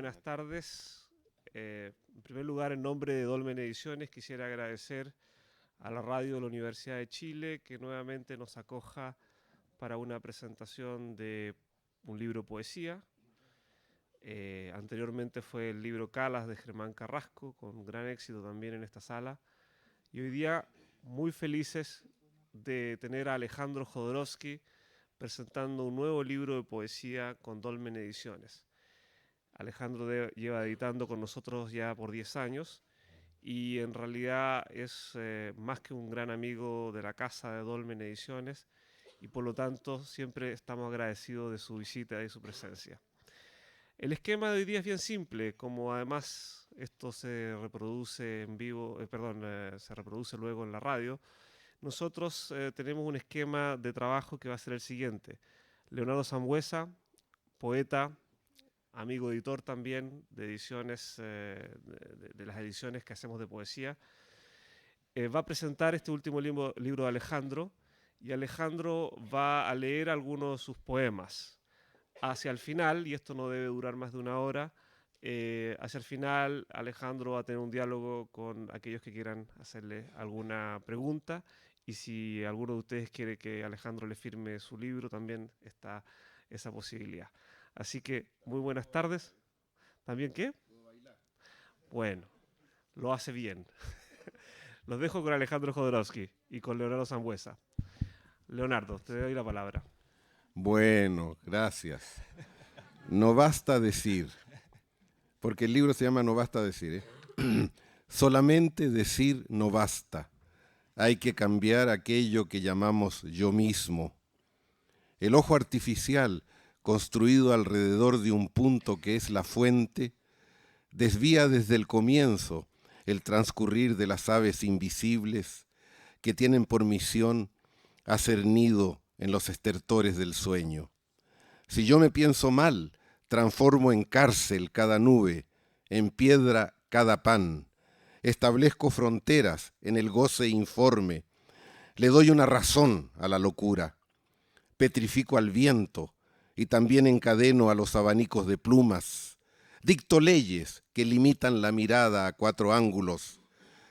buenas tardes. En primer lugar, en nombre de Dolmen Ediciones, quisiera agradecer a la radio de la Universidad de Chile que nuevamente nos acoja para una presentación de un libro poesía. Anteriormente fue el libro Calas de Germán Carrasco, con gran éxito también en esta sala. Y hoy día muy felices de tener a Alejandro Jodorowsky presentando un nuevo libro de poesía con Dolmen Ediciones. Alejandro lleva editando con nosotros ya por 10 años y en realidad es más que un gran amigo de la casa de Dolmen Ediciones y por lo tanto siempre estamos agradecidos de su visita y su presencia. El esquema de hoy día es bien simple, como además esto se reproduce en vivo, se reproduce luego en la radio. Nosotros tenemos un esquema de trabajo que va a ser el siguiente. Leonardo Sambueza, poeta, amigo editor también de ediciones, de las ediciones que hacemos de poesía, va a presentar este último libro de Alejandro y Alejandro va a leer algunos de sus poemas. Hacia el final, y esto no debe durar más de una hora, hacia el final Alejandro va a tener un diálogo con aquellos que quieran hacerle alguna pregunta y si alguno de ustedes quiere que Alejandro le firme su libro, también está esa posibilidad. Así que muy buenas tardes. ¿También qué? Bueno, lo hace bien. Los dejo con Alejandro Jodorowsky y con Leonardo Sambueza. Leonardo, te doy la palabra. Bueno, gracias. No basta decir, porque el libro se llama No basta decir, ¿eh? Solamente decir no basta. Hay que cambiar aquello que llamamos yo mismo. El ojo artificial, construido alrededor de un punto que es la fuente, desvía desde el comienzo el transcurrir de las aves invisibles que tienen por misión hacer nido en los estertores del sueño. Si yo me pienso mal, transformo en cárcel cada nube, en piedra cada pan. Establezco fronteras en el goce informe. Le doy una razón a la locura. Petrifico al viento y también encadeno a los abanicos de plumas. Dicto leyes que limitan la mirada a 4 ángulos.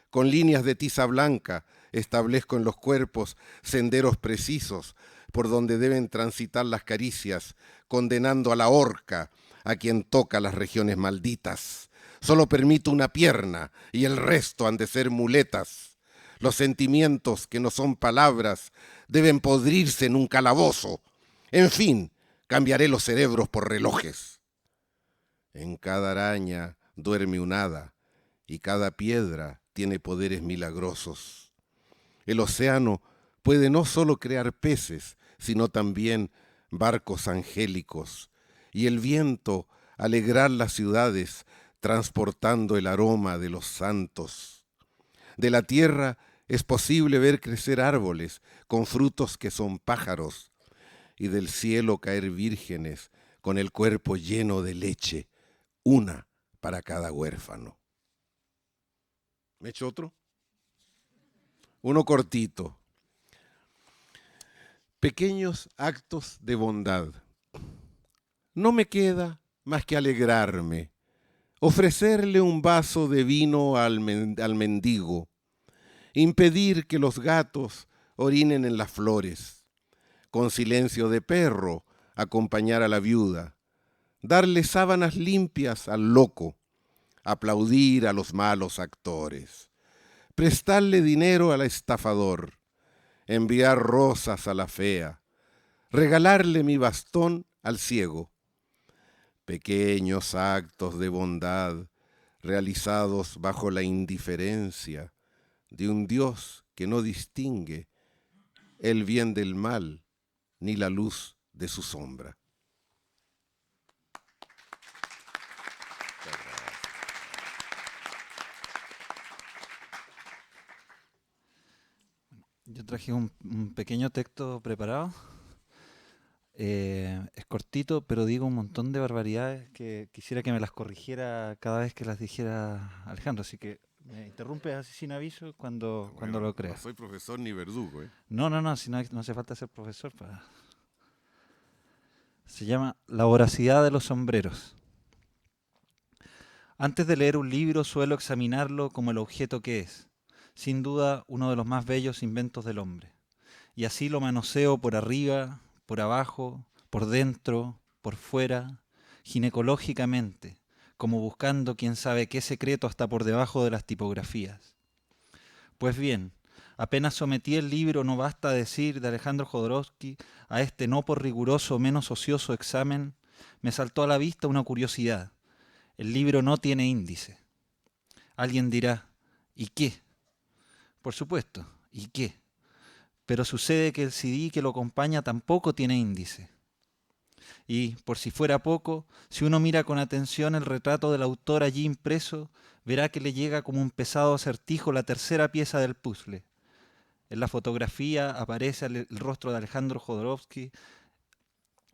Con líneas de tiza blanca establezco en los cuerpos senderos precisos por donde deben transitar las caricias, condenando a la horca a quien toca las regiones malditas. Solo permito una pierna y el resto han de ser muletas. Los sentimientos que no son palabras deben podrirse en un calabozo. En fin, cambiaré los cerebros por relojes. En cada araña duerme un hada y cada piedra tiene poderes milagrosos. El océano puede no solo crear peces, sino también barcos angélicos, y el viento alegrar las ciudades transportando el aroma de los santos. De la tierra es posible ver crecer árboles con frutos que son pájaros, y del cielo caer vírgenes con el cuerpo lleno de leche, una para cada huérfano. ¿Me echo otro? Uno cortito. Pequeños actos de bondad. No me queda más que alegrarme, ofrecerle un vaso de vino al mendigo, impedir que los gatos orinen en las flores, con silencio de perro acompañar a la viuda, darle sábanas limpias al loco, aplaudir a los malos actores, prestarle dinero al estafador, enviar rosas a la fea, regalarle mi bastón al ciego. Pequeños actos de bondad realizados bajo la indiferencia de un Dios que no distingue el bien del mal ni la luz de su sombra. Yo traje un pequeño texto preparado. Es cortito, pero digo un montón de barbaridades que quisiera que me las corrigiera cada vez que las dijera Alejandro. Así que me interrumpes así sin aviso cuando lo creas. No soy profesor ni verdugo, ¿eh? No, si no hace falta ser profesor. Se llama La voracidad de los sombreros. Antes de leer un libro suelo examinarlo como el objeto que es, sin duda uno de los más bellos inventos del hombre. Y así lo manoseo por arriba, por abajo, por dentro, por fuera, ginecológicamente, como buscando quién sabe qué secreto hasta por debajo de las tipografías. Pues bien, apenas sometí el libro No basta decir de Alejandro Jodorowsky a este no por riguroso menos ocioso examen, me saltó a la vista una curiosidad. El libro no tiene índice. Alguien dirá, ¿y qué? Por supuesto, ¿y qué? Pero sucede que el CD que lo acompaña tampoco tiene índice. Y, por si fuera poco, si uno mira con atención el retrato del autor allí impreso, verá que le llega como un pesado acertijo la tercera pieza del puzzle. En la fotografía aparece el rostro de Alejandro Jodorowsky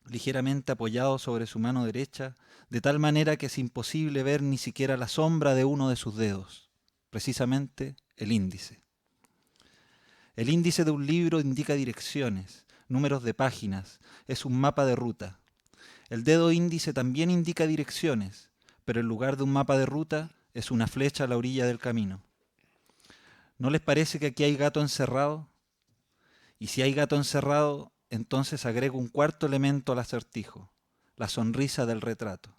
ligeramente apoyado sobre su mano derecha, de tal manera que es imposible ver ni siquiera la sombra de uno de sus dedos, precisamente el índice. El índice de un libro indica direcciones, números de páginas, es un mapa de ruta. El dedo índice también indica direcciones, pero en lugar de un mapa de ruta es una flecha a la orilla del camino. ¿No les parece que aquí hay gato encerrado? Y si hay gato encerrado, entonces agrego un cuarto elemento al acertijo, la sonrisa del retrato.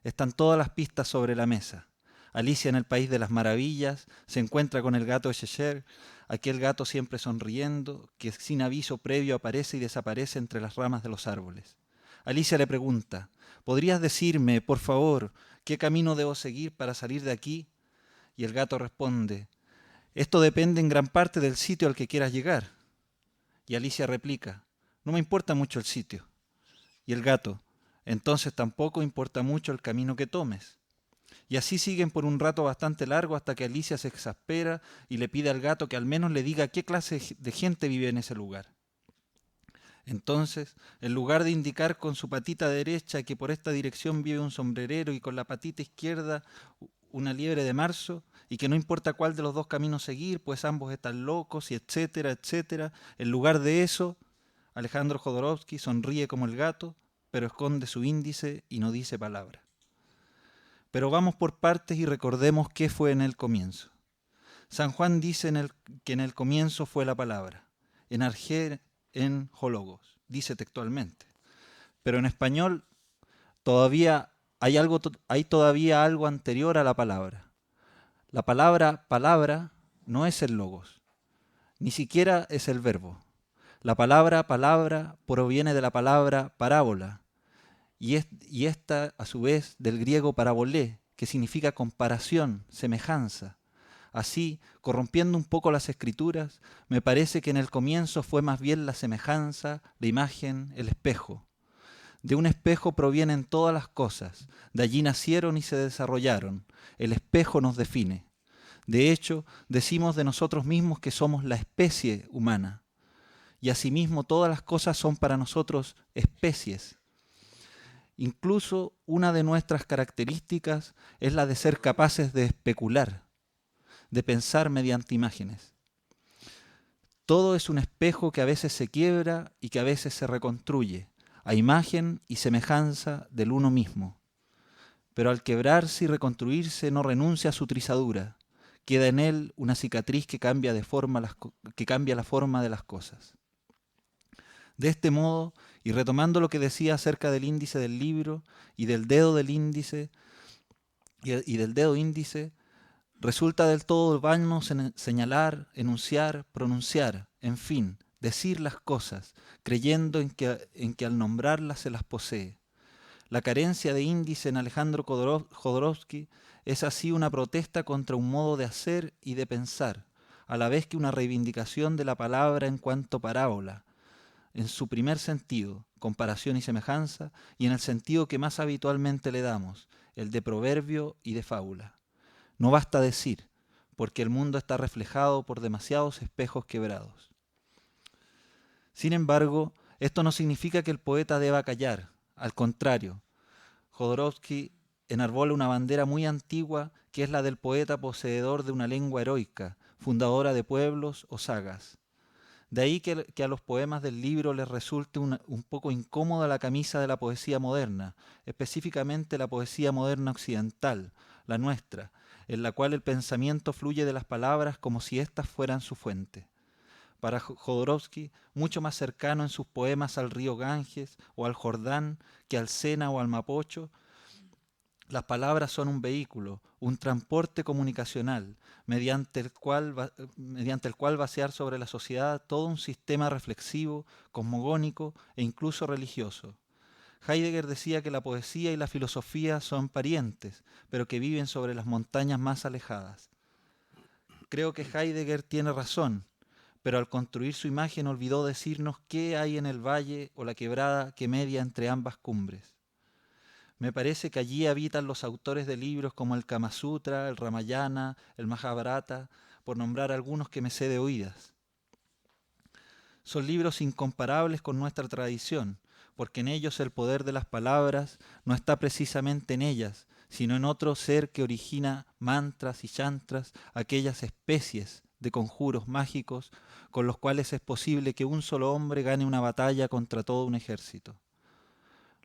Están todas las pistas sobre la mesa. Alicia en el País de las Maravillas se encuentra con el gato de Cheshire, aquel gato siempre sonriendo, que sin aviso previo aparece y desaparece entre las ramas de los árboles. Alicia le pregunta, ¿podrías decirme, por favor, qué camino debo seguir para salir de aquí? Y el gato responde, esto depende en gran parte del sitio al que quieras llegar. Y Alicia replica, no me importa mucho el sitio. Y el gato, entonces tampoco importa mucho el camino que tomes. Y así siguen por un rato bastante largo hasta que Alicia se exaspera y le pide al gato que al menos le diga qué clase de gente vive en ese lugar. Entonces, en lugar de indicar con su patita derecha que por esta dirección vive un sombrerero y con la patita izquierda una liebre de marzo, y que no importa cuál de los dos caminos seguir, pues ambos están locos y etcétera, etcétera, en lugar de eso, Alejandro Jodorowsky sonríe como el gato, pero esconde su índice y no dice palabra. Pero vamos por partes y recordemos qué fue en el comienzo. San Juan dice que en el comienzo fue la palabra, en arjé en hologos, dice textualmente. Pero en español todavía hay todavía algo anterior a la palabra. La palabra palabra no es el logos, ni siquiera es el verbo. La palabra palabra proviene de la palabra parábola, y esta a su vez del griego parabolé, que significa comparación, semejanza. Así, corrompiendo un poco las escrituras, me parece que en el comienzo fue más bien la semejanza, la imagen, el espejo. De un espejo provienen todas las cosas, de allí nacieron y se desarrollaron. El espejo nos define. De hecho, decimos de nosotros mismos que somos la especie humana. Y asimismo todas las cosas son para nosotros especies. Incluso una de nuestras características es la de ser capaces de especular, de pensar mediante imágenes. Todo es un espejo que a veces se quiebra y que a veces se reconstruye, a imagen y semejanza del uno mismo. Pero al quebrarse y reconstruirse no renuncia a su trizadura, queda en él una cicatriz que cambia la forma de las cosas. De este modo, y retomando lo que decía acerca del índice del libro y del dedo del índice, y del dedo índice, resulta del todo vano señalar, enunciar, pronunciar, en fin, decir las cosas, creyendo en que al nombrarlas se las posee. La carencia de índice en Alejandro Jodorowsky es así una protesta contra un modo de hacer y de pensar, a la vez que una reivindicación de la palabra en cuanto parábola, en su primer sentido, comparación y semejanza, y en el sentido que más habitualmente le damos, el de proverbio y de fábula. No basta decir, porque el mundo está reflejado por demasiados espejos quebrados. Sin embargo, esto no significa que el poeta deba callar. Al contrario, Jodorowsky enarbola una bandera muy antigua que es la del poeta poseedor de una lengua heroica, fundadora de pueblos o sagas. De ahí que a los poemas del libro les resulte un poco incómoda la camisa de la poesía moderna, específicamente la poesía moderna occidental, la nuestra, en la cual el pensamiento fluye de las palabras como si éstas fueran su fuente. Para Jodorowsky, mucho más cercano en sus poemas al río Ganges o al Jordán que al Sena o al Mapocho, las palabras son un vehículo, un transporte comunicacional, mediante el cual vaciar sobre la sociedad todo un sistema reflexivo, cosmogónico e incluso religioso. Heidegger decía que la poesía y la filosofía son parientes, pero que viven sobre las montañas más alejadas. Creo que Heidegger tiene razón, pero al construir su imagen olvidó decirnos qué hay en el valle o la quebrada que media entre ambas cumbres. Me parece que allí habitan los autores de libros como el Kama Sutra, el Ramayana, el Mahabharata, por nombrar algunos que me sé de oídas. Son libros incomparables con nuestra tradición, porque en ellos el poder de las palabras no está precisamente en ellas, sino en otro ser que origina mantras y chantras, aquellas especies de conjuros mágicos con los cuales es posible que un solo hombre gane una batalla contra todo un ejército.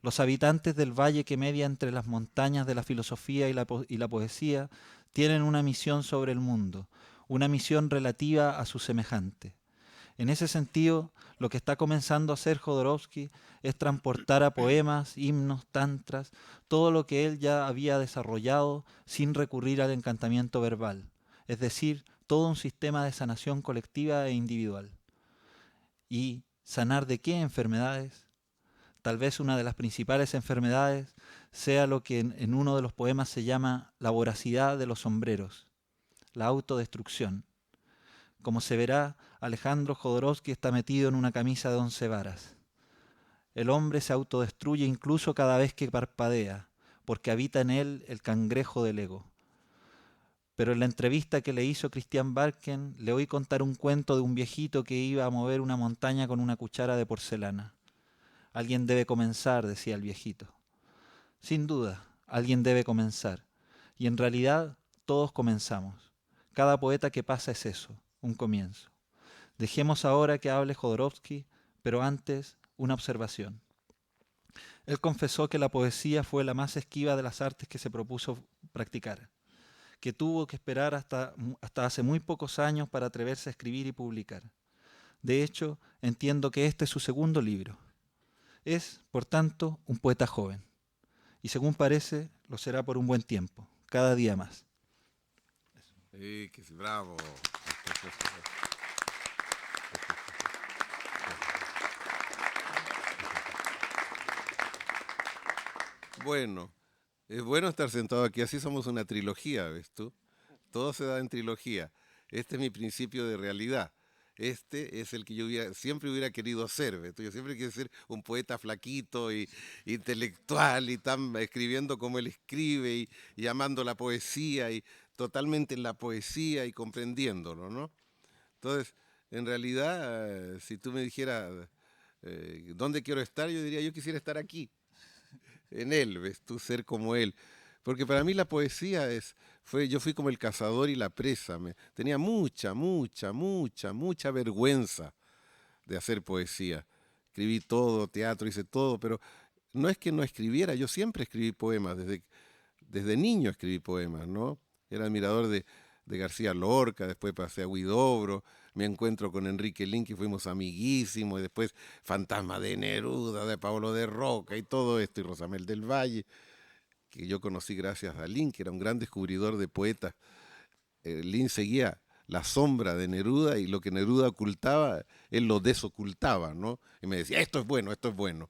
Los habitantes del valle que media entre las montañas de la filosofía y la poesía tienen una misión sobre el mundo, una misión relativa a su semejante. En ese sentido, lo que está comenzando a hacer Jodorowsky es transportar a poemas, himnos, tantras, todo lo que él ya había desarrollado sin recurrir al encantamiento verbal, es decir, todo un sistema de sanación colectiva e individual. ¿Y sanar de qué enfermedades? Tal vez una de las principales enfermedades sea lo que en uno de los poemas se llama la voracidad de los sombreros, la autodestrucción. Como se verá, Alejandro Jodorowsky está metido en una camisa de 11 varas. El hombre se autodestruye incluso cada vez que parpadea, porque habita en él el cangrejo del ego. Pero en la entrevista que le hizo Christian Barken, le oí contar un cuento de un viejito que iba a mover una montaña con una cuchara de porcelana. Alguien debe comenzar, decía el viejito. Sin duda, alguien debe comenzar. Y en realidad, todos comenzamos. Cada poeta que pasa es eso, un comienzo. Dejemos ahora que hable Jodorowsky, pero antes, una observación. Él confesó que la poesía fue la más esquiva de las artes que se propuso practicar, que tuvo que esperar hasta hace muy pocos años para atreverse a escribir y publicar. De hecho, entiendo que este es su segundo libro. Es, por tanto, un poeta joven, y según parece, lo será por un buen tiempo, cada día más. Bravo. Bueno, es bueno estar sentado aquí, así somos una trilogía, ¿ves tú? Todo se da en trilogía. Este es mi principio de realidad. Este es el que yo siempre hubiera querido ser, ¿ves tú? Yo siempre quise ser un poeta flaquito y intelectual y tan escribiendo como él escribe y amando la poesía y totalmente en la poesía y comprendiéndolo, ¿no? Entonces, en realidad, si tú me dijeras dónde quiero estar, yo diría, yo quisiera estar aquí, en él, ¿ves tú? Ser como él. Porque para mí la poesía yo fui como el cazador y la presa. Tenía mucha vergüenza de hacer poesía. Escribí todo, teatro, hice todo, pero no es que no escribiera, yo siempre escribí poemas, desde niño escribí poemas, ¿no? Era admirador de García Lorca, después pasé a Huidobro, me encuentro con Enrique Lin, que fuimos amiguísimos, y después Fantasma de Neruda, de Pablo de Roca y todo esto, y Rosamel del Valle, que yo conocí gracias a Lin, que era un gran descubridor de poetas. Lin seguía la sombra de Neruda y lo que Neruda ocultaba, él lo desocultaba, ¿no? Y me decía, esto es bueno, esto es bueno.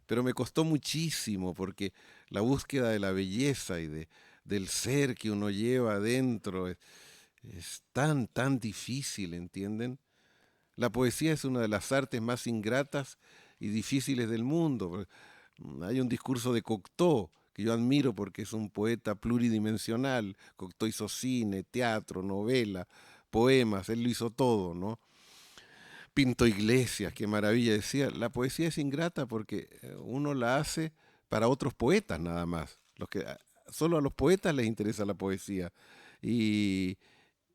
Pero me costó muchísimo porque la búsqueda de la belleza y del ser que uno lleva adentro es tan difícil, ¿entienden? La poesía es una de las artes más ingratas y difíciles del mundo. Hay un discurso de Cocteau que yo admiro porque es un poeta pluridimensional. Cocteau hizo cine, teatro, novela, poemas, él lo hizo todo, ¿no? Pinto Iglesias, qué maravilla, decía, la poesía es ingrata porque uno la hace para otros poetas nada más. Solo a los poetas les interesa la poesía. Y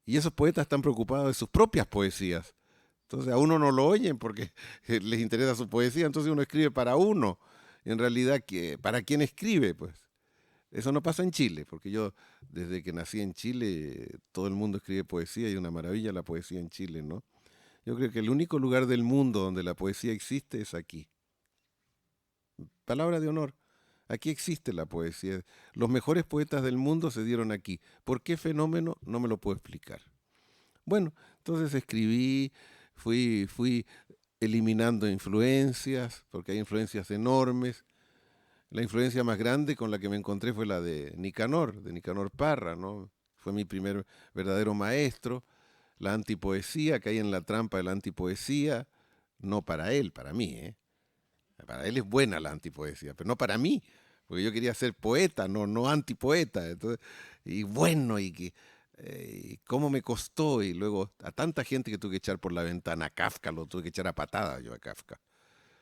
esos poetas están preocupados de sus propias poesías. Entonces a uno no lo oyen porque les interesa su poesía, entonces uno escribe para uno. En realidad, ¿para quién escribe? Pues Eso no pasa en Chile, porque yo desde que nací en Chile, todo el mundo escribe poesía y una maravilla la poesía en Chile, ¿no? Yo creo que el único lugar del mundo donde la poesía existe es aquí. Palabra de honor. Aquí existe la poesía. Los mejores poetas del mundo se dieron aquí. ¿Por qué fenómeno? No me lo puedo explicar. Bueno, entonces escribí, fui eliminando influencias, porque hay influencias enormes. La influencia más grande con la que me encontré fue la de Nicanor Parra, ¿no? Fue mi primer verdadero maestro. La antipoesía, caí en la trampa de la antipoesía, no para él, para mí, ¿eh? Para él es buena la antipoesía, pero no para mí, porque yo quería ser poeta, no antipoeta. Entonces, y bueno, y cómo me costó, y luego a tanta gente que tuve que echar por la ventana, a Kafka lo tuve que echar a patada yo a Kafka,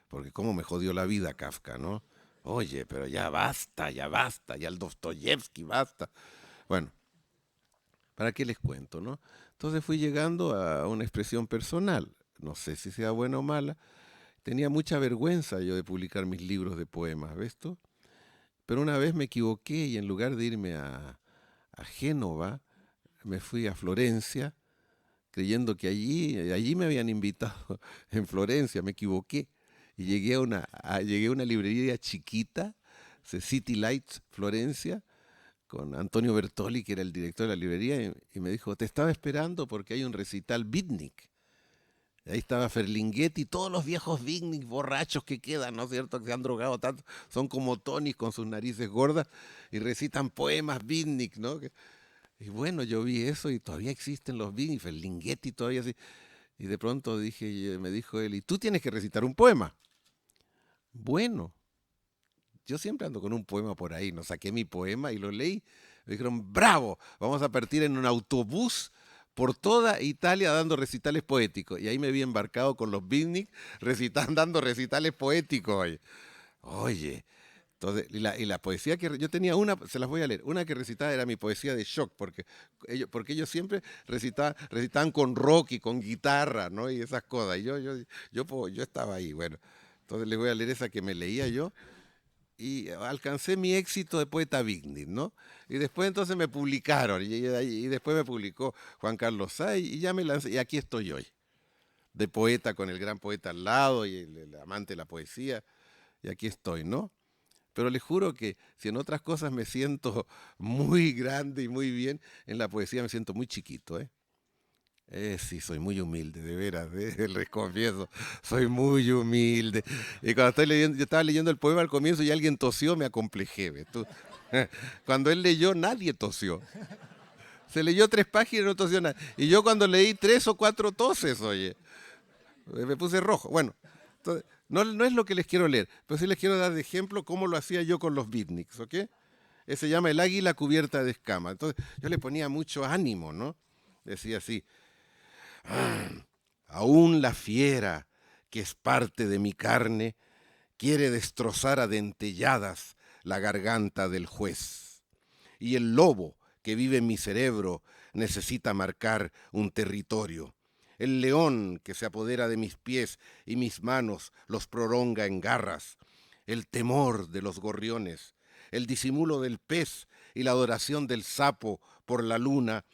porque cómo me jodió la vida Kafka, ¿no? Oye, pero ya basta, ya el Dostoyevsky basta. Bueno, ¿para qué les cuento, no? Entonces fui llegando a una expresión personal, no sé si sea buena o mala. Tenía mucha vergüenza yo de publicar mis libros de poemas, ¿ves tú? Pero una vez me equivoqué y en lugar de irme a Génova, me fui a Florencia, creyendo que allí me habían invitado en Florencia, me equivoqué. Y llegué a una librería chiquita, City Lights, Florencia, con Antonio Bertoli, que era el director de la librería, y me dijo, te estaba esperando porque hay un recital beatnik. Ahí estaba Ferlinghetti, todos los viejos beatnik borrachos que quedan, ¿no es cierto?, que se han drogado tanto, son como Tony con sus narices gordas y recitan poemas beatnik, ¿no? Y bueno, yo vi eso y todavía existen los beatnik, Ferlinghetti todavía así. Y de pronto me dijo él, y tú tienes que recitar un poema. Bueno, yo siempre ando con un poema por ahí, no saqué mi poema y lo leí. Me dijeron, bravo, vamos a partir en un autobús por toda Italia dando recitales poéticos. Y ahí me vi embarcado con los beatnik dando recitales poéticos. Oye, entonces, y la poesía que yo tenía una, se las voy a leer, una que recitaba era mi poesía de shock, porque ellos siempre recitaban con rock y con guitarra, ¿no? Y esas cosas. Y yo estaba ahí, bueno. Entonces les voy a leer esa que me leía yo y alcancé mi éxito de poeta beatnik, ¿no? Y después entonces me publicaron, y después me publicó Juan Carlos Say, y ya me lancé, y aquí estoy hoy, de poeta con el gran poeta al lado, y el amante de la poesía, y aquí estoy, ¿no? Pero les juro que si en otras cosas me siento muy grande y muy bien, en la poesía me siento muy chiquito, ¿eh? Sí, soy muy humilde, de veras, les confieso, soy muy humilde. Y cuando estoy leyendo, yo estaba leyendo el poema al comienzo y alguien tosió, me acomplejé, ¿ves tú? Cuando él leyó, nadie tosió. Se leyó 3 páginas y no tosió nada. Y yo cuando leí 3 o 4 toses, oye, me puse rojo. Bueno, entonces, no es lo que les quiero leer, pero sí les quiero dar de ejemplo cómo lo hacía yo con los beatniks, ¿ok? Se llama El águila cubierta de escamas. Entonces yo le ponía mucho ánimo, ¿no? Decía así, aún la fiera, que es parte de mi carne, quiere destrozar a dentelladas la garganta del juez. Y el lobo que vive en mi cerebro necesita marcar un territorio. El león que se apodera de mis pies y mis manos los prolonga en garras. El temor de los gorriones, el disimulo del pez y la adoración del sapo por la luna,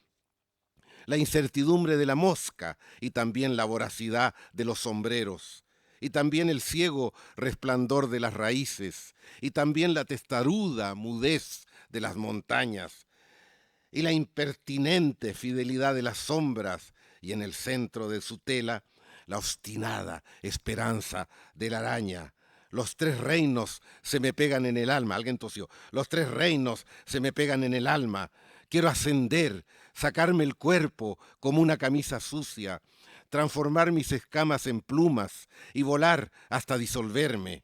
la incertidumbre de la mosca y también la voracidad de los sombreros, y también el ciego resplandor de las raíces, y también la testaruda mudez de las montañas, y la impertinente fidelidad de las sombras, y en el centro de su tela, la obstinada esperanza de la araña. Los 3 reinos se me pegan en el alma. Alguien tosió. Los 3 reinos se me pegan en el alma. Quiero ascender, sacarme el cuerpo como una camisa sucia, transformar mis escamas en plumas y volar hasta disolverme.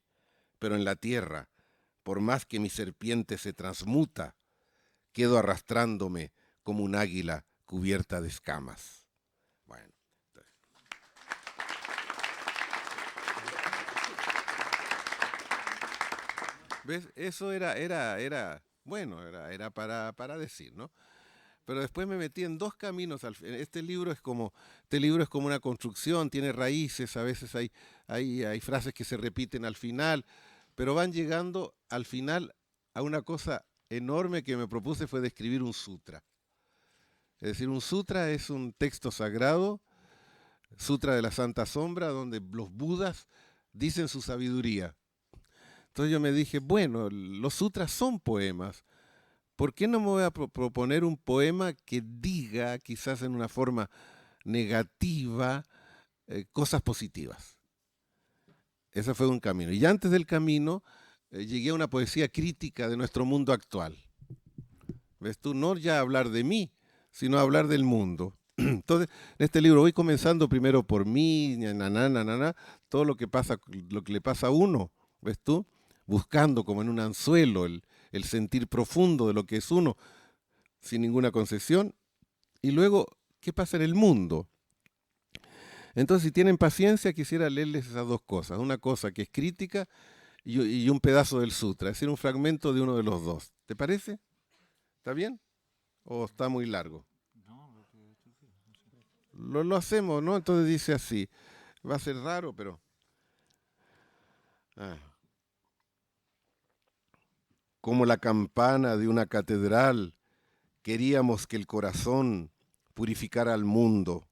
Pero en la tierra, por más que mi serpiente se transmuta, quedo arrastrándome como un águila cubierta de escamas. Bueno. ¿Ves? Eso bueno, era para decir, ¿no? Pero después me metí en 2 caminos. Este libro es como una construcción, tiene raíces, a veces hay frases que se repiten al final, pero van llegando al final a una cosa enorme que me propuse fue de escribir un sutra. Es decir, un sutra es un texto sagrado, sutra de la Santa Sombra, donde los budas dicen su sabiduría. Entonces yo me dije, bueno, los sutras son poemas. ¿Por qué no me voy a proponer un poema que diga, quizás en una forma negativa, cosas positivas? Ese fue un camino. Y antes del camino, llegué a una poesía crítica de nuestro mundo actual. ¿Ves tú? No ya hablar de mí, sino hablar del mundo. Entonces, en este libro voy comenzando primero por mí, todo lo que le pasa a uno, ¿ves tú? Buscando como en un anzuelo el sentir profundo de lo que es uno, sin ninguna concesión. Y luego, ¿qué pasa en el mundo? Entonces, si tienen paciencia, quisiera leerles esas dos cosas. Una cosa que es crítica y un pedazo del sutra, es decir, un fragmento de uno de los dos. ¿Te parece? ¿Está bien? ¿O está muy largo? Lo hacemos, ¿no? Entonces dice así. Va a ser raro, pero... Como la campana de una catedral, queríamos que el corazón purificara al mundo.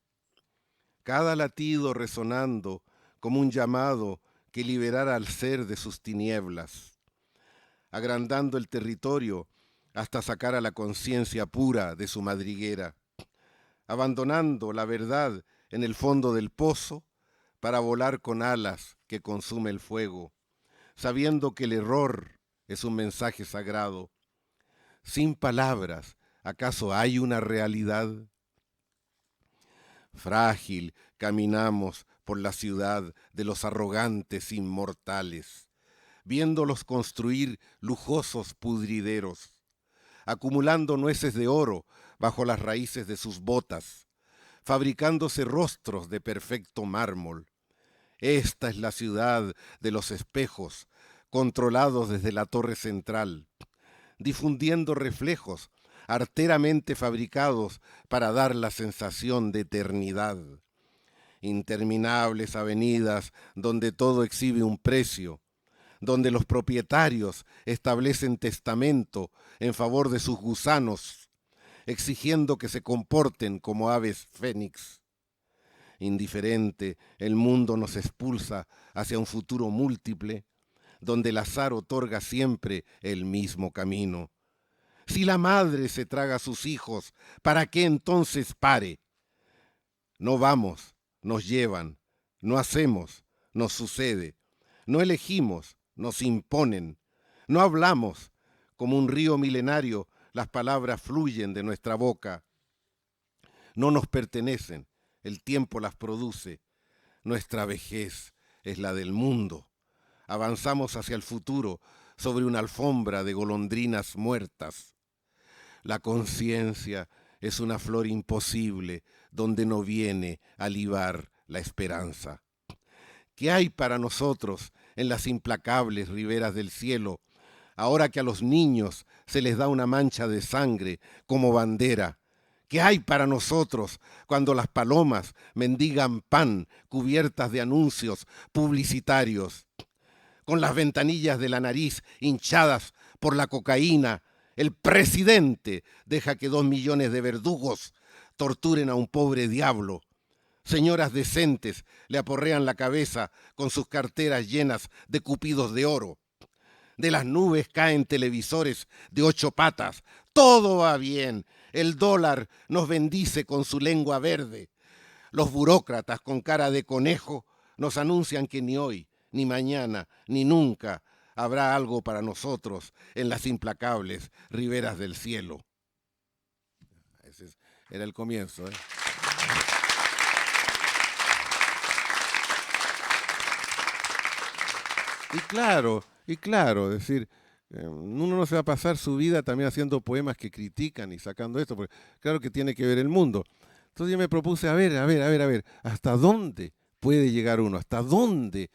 Cada latido resonando como un llamado que liberara al ser de sus tinieblas, agrandando el territorio hasta sacar a la conciencia pura de su madriguera, abandonando la verdad en el fondo del pozo para volar con alas que consume el fuego, sabiendo que el error es un mensaje sagrado. Sin palabras, ¿acaso hay una realidad? Frágil caminamos por la ciudad de los arrogantes inmortales, viéndolos construir lujosos pudrideros, acumulando nueces de oro bajo las raíces de sus botas, fabricándose rostros de perfecto mármol. Esta es la ciudad de los espejos, controlados desde la torre central, difundiendo reflejos arteramente fabricados para dar la sensación de eternidad. Interminables avenidas donde todo exhibe un precio, donde los propietarios establecen testamento en favor de sus gusanos, exigiendo que se comporten como aves fénix. Indiferente, el mundo nos expulsa hacia un futuro múltiple, donde el azar otorga siempre el mismo camino. Si la madre se traga a sus hijos, ¿para qué entonces pare? No vamos, nos llevan, no hacemos, nos sucede, no elegimos, nos imponen, no hablamos, como un río milenario, las palabras fluyen de nuestra boca. No nos pertenecen, el tiempo las produce, nuestra vejez es la del mundo. Avanzamos hacia el futuro sobre una alfombra de golondrinas muertas. La conciencia es una flor imposible donde no viene a libar la esperanza. ¿Qué hay para nosotros en las implacables riberas del cielo, ahora que a los niños se les da una mancha de sangre como bandera? ¿Qué hay para nosotros cuando las palomas mendigan pan cubiertas de anuncios publicitarios? Con las ventanillas de la nariz hinchadas por la cocaína, el presidente deja que 2 millones de verdugos torturen a un pobre diablo. Señoras decentes le aporrean la cabeza con sus carteras llenas de cupidos de oro. De las nubes caen televisores de 8 patas. Todo va bien. El dólar nos bendice con su lengua verde. Los burócratas con cara de conejo nos anuncian que ni hoy, ni mañana, ni nunca habrá algo para nosotros en las implacables riberas del cielo. Ese era el comienzo, ¿eh? Y claro, es decir, uno no se va a pasar su vida también haciendo poemas que critican y sacando esto, porque claro que tiene que ver el mundo. Entonces yo me propuse, a ver, ¿hasta dónde puede llegar uno? ¿Hasta dónde?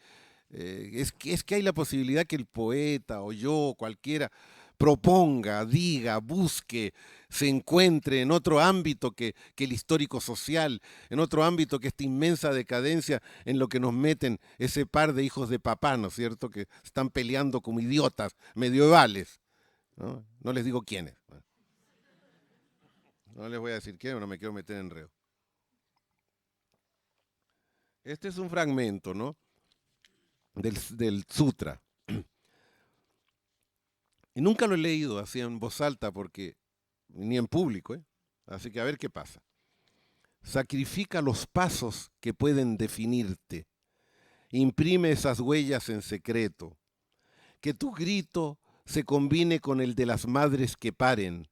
Es que hay la posibilidad que el poeta o yo, cualquiera, proponga, diga, busque, se encuentre en otro ámbito que el histórico social, en otro ámbito que esta inmensa decadencia en lo que nos meten ese par de hijos de papá, ¿no es cierto?, que están peleando como idiotas medievales. ¿no? No les digo quiénes. No les voy a decir quiénes, no me quiero meter en enredo. Este es un fragmento, ¿no?, del sutra. Y nunca lo he leído así en voz alta, porque ni en público, ¿eh? Así que a ver qué pasa. Sacrifica los pasos que pueden definirte. Imprime esas huellas en secreto. Que tu grito se combine con el de las madres que paren.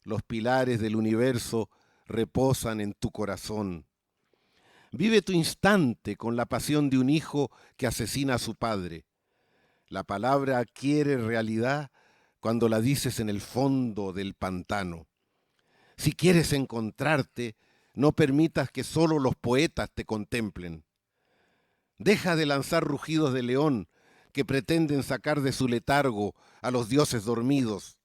Los pilares del universo reposan en tu corazón. Vive tu instante con la pasión de un hijo que asesina a su padre. La palabra adquiere realidad cuando la dices en el fondo del pantano. Si quieres encontrarte, no permitas que solo los poetas te contemplen. Deja de lanzar rugidos de león que pretenden sacar de su letargo a los dioses dormidos.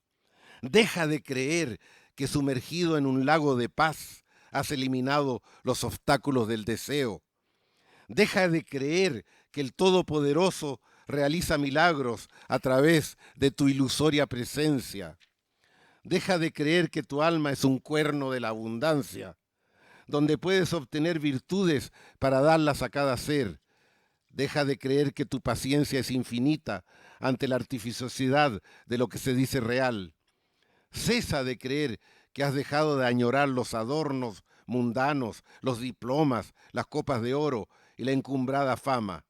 Deja de creer que sumergido en un lago de paz has eliminado los obstáculos del deseo. Deja de creer que el Todopoderoso realiza milagros a través de tu ilusoria presencia. Deja de creer que tu alma es un cuerno de la abundancia, donde puedes obtener virtudes para darlas a cada ser. Deja de creer que tu paciencia es infinita ante la artificiosidad de lo que se dice real. Cesa de creer que has dejado de añorar los adornos mundanos, los diplomas, las copas de oro y la encumbrada fama.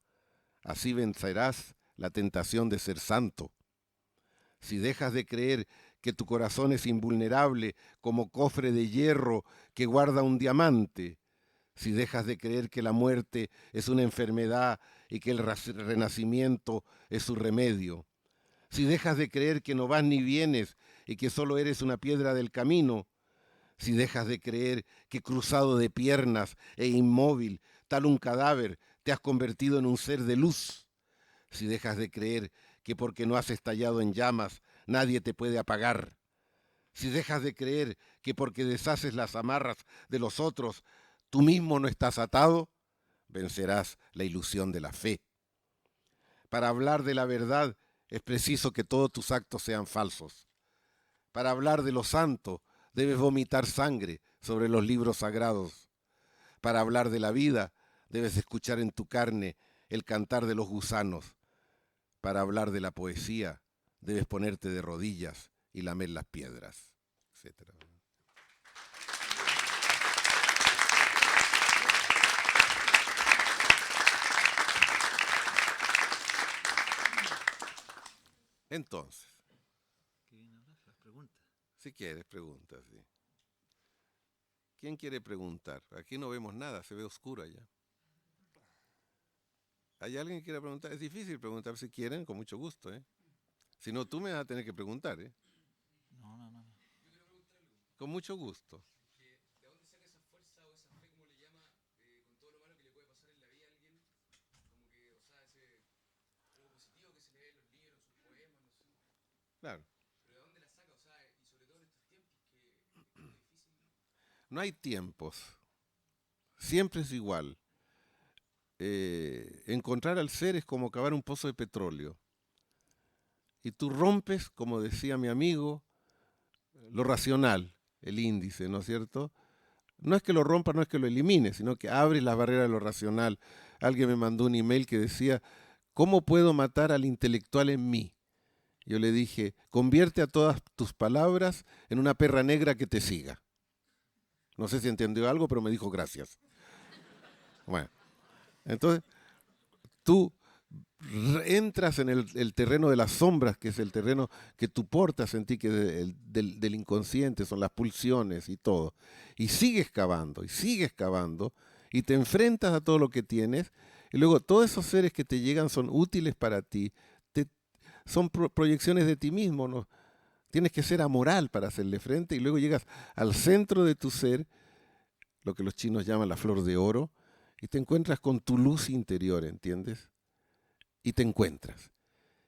Así vencerás la tentación de ser santo. Si dejas de creer que tu corazón es invulnerable como cofre de hierro que guarda un diamante, si dejas de creer que la muerte es una enfermedad y que el renacimiento es su remedio, si dejas de creer que no vas ni vienes y que solo eres una piedra del camino, si dejas de creer que cruzado de piernas e inmóvil, tal un cadáver, te has convertido en un ser de luz, si dejas de creer que porque no has estallado en llamas, nadie te puede apagar, si dejas de creer que porque deshaces las amarras de los otros, tú mismo no estás atado, vencerás la ilusión de la fe. Para hablar de la verdad es preciso que todos tus actos sean falsos. Para hablar de lo santo debes vomitar sangre sobre los libros sagrados. Para hablar de la vida debes escuchar en tu carne el cantar de los gusanos. Para hablar de la poesía debes ponerte de rodillas y lamer las piedras, etc. Entonces, si quieres, pregunta. Sí. ¿Quién quiere preguntar? Aquí no vemos nada, se ve oscuro allá. ¿Hay alguien que quiera preguntar? Es difícil preguntar, si quieren, con mucho gusto, ¿eh? Si no, tú me vas a tener que preguntar, ¿eh? No. Con mucho gusto. ¿De dónde saca esa fuerza o esa fe, como le llama, con todo lo malo que le puede pasar en la vida a alguien? Como que, o sea, ese algo positivo que se le ve en los libros, en sus poemas, no sé. Claro. Pero ¿de dónde la saca? O sea, y sobre todo en estos tiempos que es difícil. No hay tiempos. Siempre es igual. Encontrar al ser es como cavar un pozo de petróleo. Y tú rompes, como decía mi amigo, lo racional, el índice, ¿no es cierto? No es que lo rompa, no es que lo elimine, sino que abres las barreras de lo racional. Alguien me mandó un email que decía, ¿cómo puedo matar al intelectual en mí? Yo le dije, convierte a todas tus palabras en una perra negra que te siga. No sé si entendió algo, pero me dijo gracias. Bueno, entonces tú entras en el terreno de las sombras, que es el terreno que tú portas en ti, que es del inconsciente, son las pulsiones y todo. Y sigues cavando, y te enfrentas a todo lo que tienes, y luego todos esos seres que te llegan son útiles para ti, son proyecciones de ti mismo, ¿no? Tienes que ser amoral para hacerle frente, y luego llegas al centro de tu ser, lo que los chinos llaman la flor de oro, y te encuentras con tu luz interior, ¿entiendes? Y te encuentras.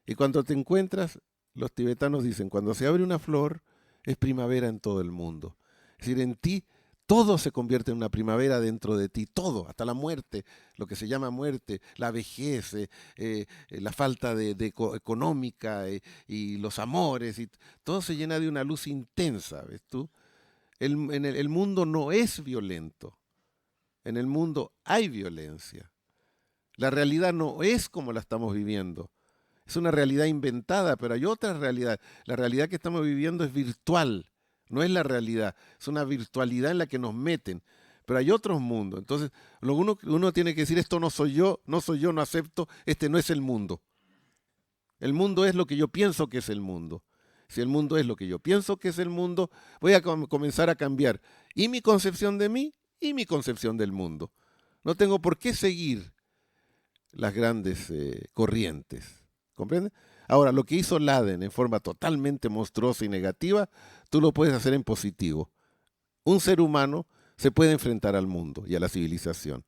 Y cuando te encuentras, los tibetanos dicen, cuando se abre una flor, es primavera en todo el mundo. Es decir, en ti Todo se convierte en una primavera dentro de ti, todo, hasta la muerte, lo que se llama muerte, la vejez, la falta de económica y los amores, y todo se llena de una luz intensa, ¿ves tú? El mundo no es violento, en el mundo hay violencia. La realidad no es como la estamos viviendo, es una realidad inventada, pero hay otra realidad. La realidad que estamos viviendo es virtual. No es la realidad, es una virtualidad en la que nos meten. Pero hay otros mundos. Entonces, uno tiene que decir, esto no soy yo, no acepto, este no es el mundo. El mundo es lo que yo pienso que es el mundo. Si el mundo es lo que yo pienso que es el mundo, voy a comenzar a cambiar y mi concepción de mí y mi concepción del mundo. No tengo por qué seguir las grandes corrientes. ¿Comprende? Ahora, lo que hizo Laden en forma totalmente monstruosa y negativa, tú lo puedes hacer en positivo. Un ser humano se puede enfrentar al mundo y a la civilización.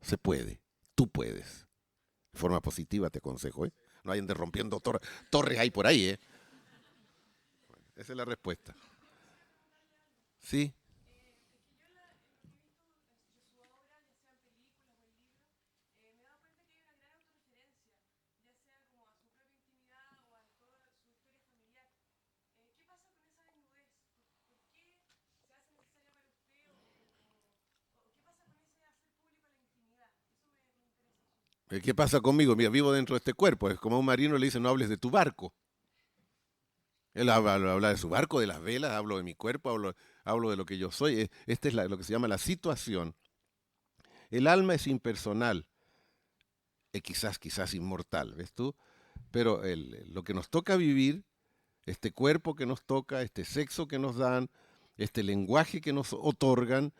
Se puede. Tú puedes. De forma positiva te aconsejo, ¿eh? No hayan de rompiendo torres ahí por ahí, ¿eh? Bueno, esa es la respuesta. Sí. ¿Qué pasa conmigo? Mira, vivo dentro de este cuerpo. Es como a un marino le dice, no hables de tu barco. Él habla de su barco, de las velas, hablo de mi cuerpo, hablo de lo que yo soy. Esta es lo que se llama la situación. El alma es impersonal, quizás inmortal, ¿ves tú? Pero lo que nos toca vivir, este cuerpo que nos toca, este sexo que nos dan, este lenguaje que nos otorgan,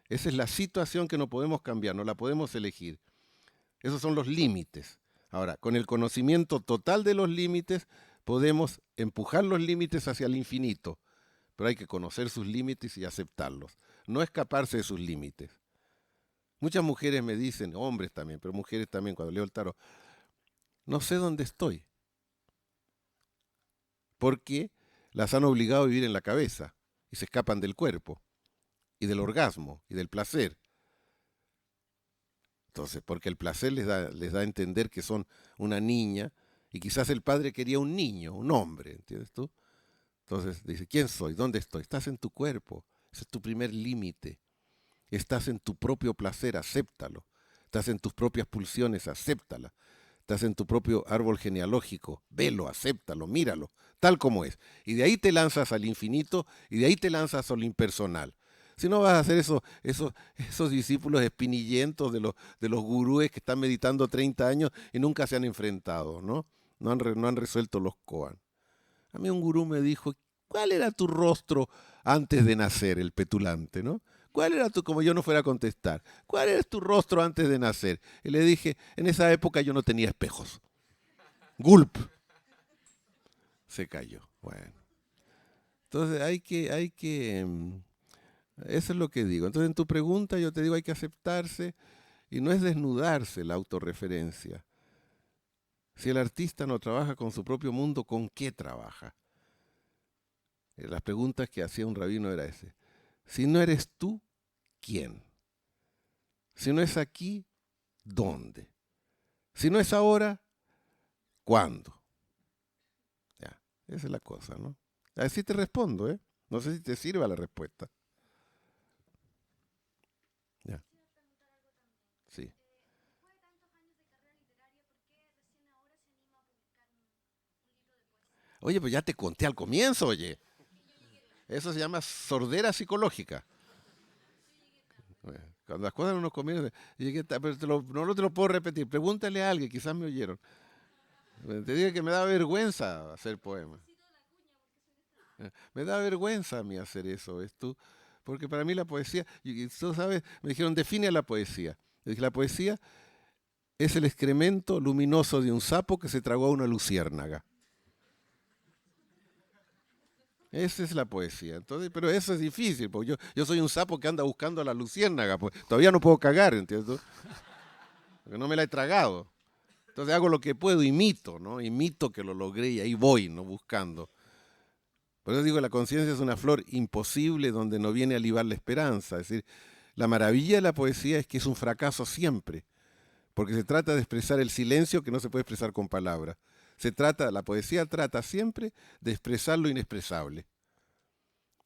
esa es la situación que no podemos cambiar, no la podemos elegir. Esos son los límites. Ahora, con el conocimiento total de los límites, podemos empujar los límites hacia el infinito, pero hay que conocer sus límites y aceptarlos, no escaparse de sus límites. Muchas mujeres me dicen, hombres también, pero mujeres también, cuando leo el tarot, no sé dónde estoy, porque las han obligado a vivir en la cabeza y se escapan del cuerpo y del orgasmo y del placer. Entonces, porque el placer les da a entender que son una niña y quizás el padre quería un niño, un hombre, ¿entiendes tú? Entonces dice, ¿quién soy? ¿Dónde estoy? Estás en tu cuerpo, ese es tu primer límite. Estás en tu propio placer, acéptalo. Estás en tus propias pulsiones, acéptala. Estás en tu propio árbol genealógico, velo, acéptalo, míralo, tal como es. Y de ahí te lanzas al infinito y de ahí te lanzas a lo impersonal. Si no vas a hacer esos discípulos espinillentos de los gurúes que están meditando 30 años y nunca se han enfrentado, ¿no? No han resuelto los koan. A mí un gurú me dijo, ¿cuál era tu rostro antes de nacer, el petulante, ¿no? ¿Cuál era como yo no fuera a contestar? ¿Cuál era tu rostro antes de nacer? Y le dije, en esa época yo no tenía espejos. Gulp. Se cayó. Bueno. Entonces eso es lo que digo. Entonces en tu pregunta yo te digo, hay que aceptarse y no es desnudarse la autorreferencia. Si el artista no trabaja con su propio mundo, ¿con qué trabaja? Las preguntas que hacía un rabino era ese. Si no eres tú, ¿quién? Si no es aquí, ¿dónde? Si no es ahora, ¿cuándo? Ya, esa es la cosa, ¿no? Así te respondo, ¿eh? No sé si te sirva la respuesta. Ya. Sí. Oye, pues ya te conté al comienzo, oye. Eso se llama sordera psicológica. Cuando las cosas no nos convienen, pero no te lo puedo repetir. Pregúntale a alguien, quizás me oyeron. Te digo que me da vergüenza hacer poemas. Me da vergüenza a mí hacer eso, ¿ves tú? Porque para mí la poesía, y tú sabes, me dijeron, define a la poesía. Yo dije, la poesía es el excremento luminoso de un sapo que se tragó a una luciérnaga. Esa es la poesía. Entonces, pero eso es difícil, porque yo soy un sapo que anda buscando a la luciérnaga, pues todavía no puedo cagar, ¿entiendes? Porque no me la he tragado. Entonces hago lo que puedo, imito, ¿no? Imito que lo logré y ahí voy, ¿no? Buscando. Por eso digo, la conciencia es una flor imposible donde no viene a libar la esperanza. Es decir, la maravilla de la poesía es que es un fracaso siempre, porque se trata de expresar el silencio que no se puede expresar con palabras. La poesía trata siempre de expresar lo inexpresable.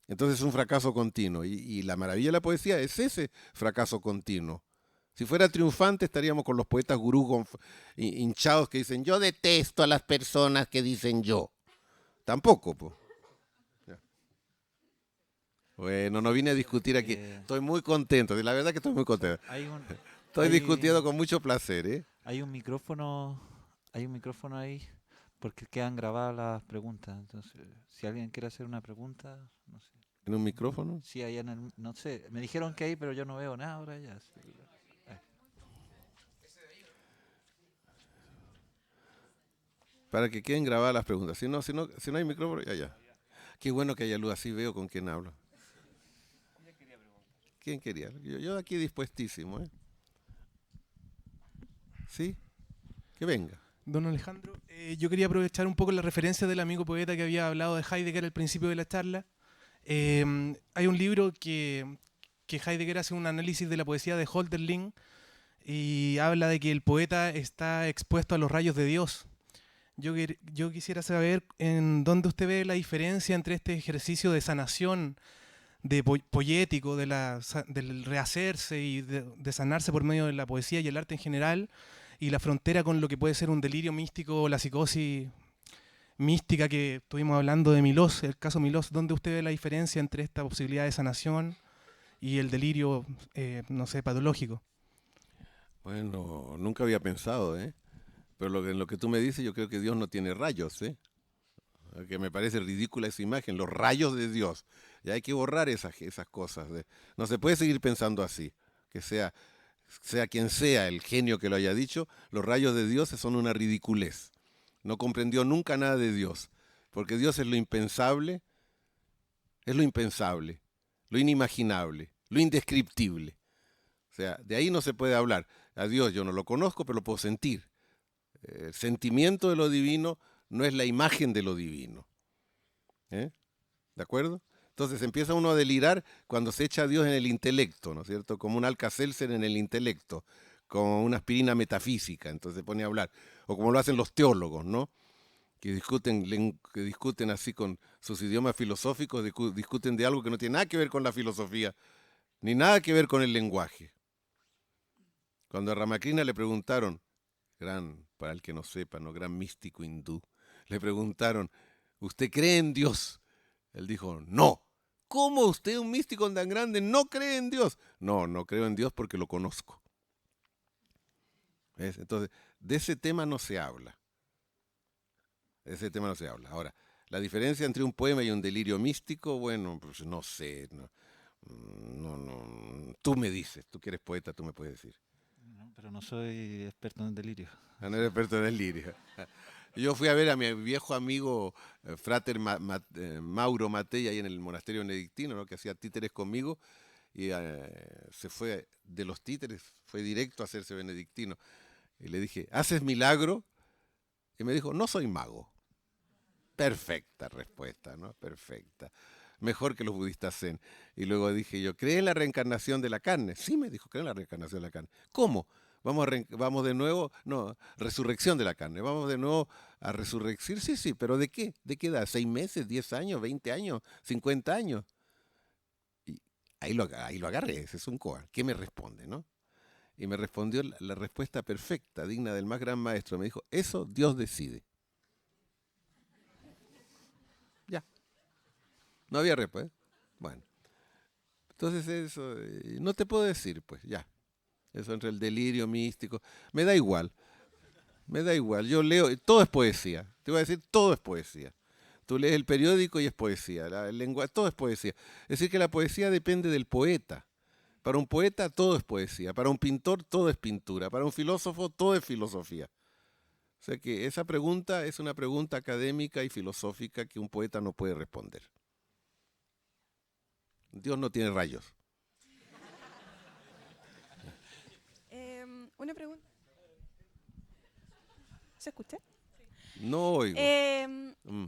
Entonces es un fracaso continuo, y la maravilla de la poesía es ese fracaso continuo. Si fuera triunfante estaríamos con los poetas gurús hinchados que dicen yo detesto a las personas que dicen yo. Tampoco, pues. Bueno, no vine a discutir aquí. Estoy muy contento, la verdad que estoy muy contento. Estoy discutiendo con mucho placer, ¿eh? Hay un micrófono ahí, porque quedan grabadas las preguntas. Entonces, si alguien quiere hacer una pregunta, no sé. ¿En un micrófono? Sí, allá no sé. Me dijeron que hay, pero yo no veo nada ahora ya. Sí. Para que queden grabadas las preguntas. Si no hay micrófono, ya. Qué bueno que haya luz, así veo con quién hablo. ¿Quién quería? Yo aquí dispuestísimo, ¿eh? ¿Sí? Que venga. Don Alejandro, yo quería aprovechar un poco la referencia del amigo poeta que había hablado de Heidegger al principio de la charla. Hay un libro que Heidegger hace un análisis de la poesía de Hölderlin y habla de que el poeta está expuesto a los rayos de Dios. Yo quisiera saber en dónde usted ve la diferencia entre este ejercicio de sanación poético, del rehacerse y de sanarse por medio de la poesía y el arte en general, y la frontera con lo que puede ser un delirio místico o la psicosis mística que estuvimos hablando de Milós, el caso Milós. ¿Dónde usted ve la diferencia entre esta posibilidad de sanación y el delirio, no sé, patológico? Bueno, nunca había pensado, ¿eh? Pero en lo que tú me dices, yo creo que Dios no tiene rayos, ¿eh? Que me parece ridícula esa imagen, los rayos de Dios. Ya hay que borrar esas cosas. No se puede seguir pensando así, que sea quien sea el genio que lo haya dicho, los rayos de Dios son una ridiculez. No comprendió nunca nada de Dios, porque Dios es lo impensable, lo inimaginable, lo indescriptible. O sea, de ahí no se puede hablar. A Dios yo no lo conozco, pero lo puedo sentir. El sentimiento de lo divino no es la imagen de lo divino. ¿De acuerdo? Entonces empieza uno a delirar cuando se echa a Dios en el intelecto, ¿no es cierto? Como un Alka-Seltzer en el intelecto, como una aspirina metafísica, entonces se pone a hablar. O como lo hacen los teólogos, ¿no? Que discuten así con sus idiomas filosóficos, discuten de algo que no tiene nada que ver con la filosofía, ni nada que ver con el lenguaje. Cuando a Ramakrishna le preguntaron, para el que no sepa, ¿no? Gran místico hindú, le preguntaron, ¿usted cree en Dios? Él dijo, no. ¿Cómo usted, un místico tan grande, no cree en Dios? No creo en Dios porque lo conozco. ¿Ves? Entonces, de ese tema no se habla. Ahora, la diferencia entre un poema y un delirio místico, bueno, pues no sé. Tú me dices, tú que eres poeta, tú me puedes decir. No, pero no soy experto en delirio. No eres experto en delirio. Yo fui a ver a mi viejo amigo Frater Mauro Matei ahí en el monasterio benedictino, ¿no? Que hacía títeres conmigo, y se fue de los títeres, fue directo a hacerse benedictino. Y le dije, ¿haces milagro? Y me dijo, no soy mago. Perfecta respuesta, ¿no? Perfecta. Mejor que los budistas zen. Y luego dije yo, ¿cree en la reencarnación de la carne? Sí, me dijo, creo en la reencarnación de la carne. ¿Cómo? Vamos de nuevo, no, resurrección de la carne. Vamos de nuevo a resurrección. Sí, pero ¿de qué? ¿De qué edad? ¿6 meses, 10 años, 20 años, 50 años? Y ahí lo agarré, ese es un koan. ¿Qué me responde, no? Y me respondió la respuesta perfecta, digna del más gran maestro. Me dijo, eso Dios decide. Ya. No había respuesta. Bueno. Entonces eso, no te puedo decir, pues, ya. Eso entre el delirio místico. Me da igual. Yo leo, todo es poesía. Te voy a decir, todo es poesía. Tú lees el periódico y es poesía. El lenguaje, todo es poesía. Es decir, que la poesía depende del poeta. Para un poeta todo es poesía. Para un pintor todo es pintura. Para un filósofo todo es filosofía. O sea que esa pregunta es una pregunta académica y filosófica que un poeta no puede responder. Dios no tiene rayos. Una pregunta. ¿Se escucha? No oigo.